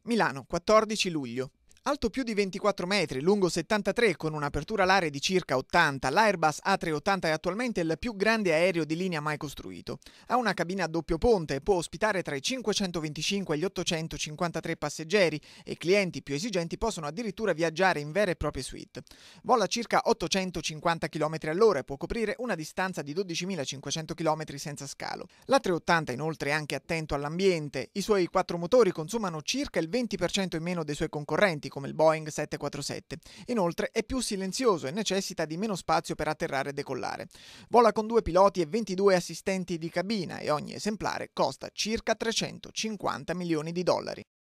Milano, 14 luglio. Alto più di 24 metri, lungo 73 con un'apertura alare di circa 80, l'Airbus A380 è attualmente il più grande aereo di linea mai costruito. Ha una cabina a doppio ponte e può ospitare tra i 525 e gli 853 passeggeri e i clienti più esigenti possono addirittura viaggiare in vere e proprie suite. Vola circa 850 km all'ora e può coprire una distanza di 12.500 km senza scalo. L'A380 inoltre è anche attento all'ambiente. I suoi 4 motori consumano circa il 20% in meno dei suoi concorrenti, come il Boeing 747. Inoltre è più silenzioso e necessita di meno spazio per atterrare e decollare. Vola con 2 piloti e 22 assistenti di cabina e ogni esemplare costa circa 350 milioni di dollari.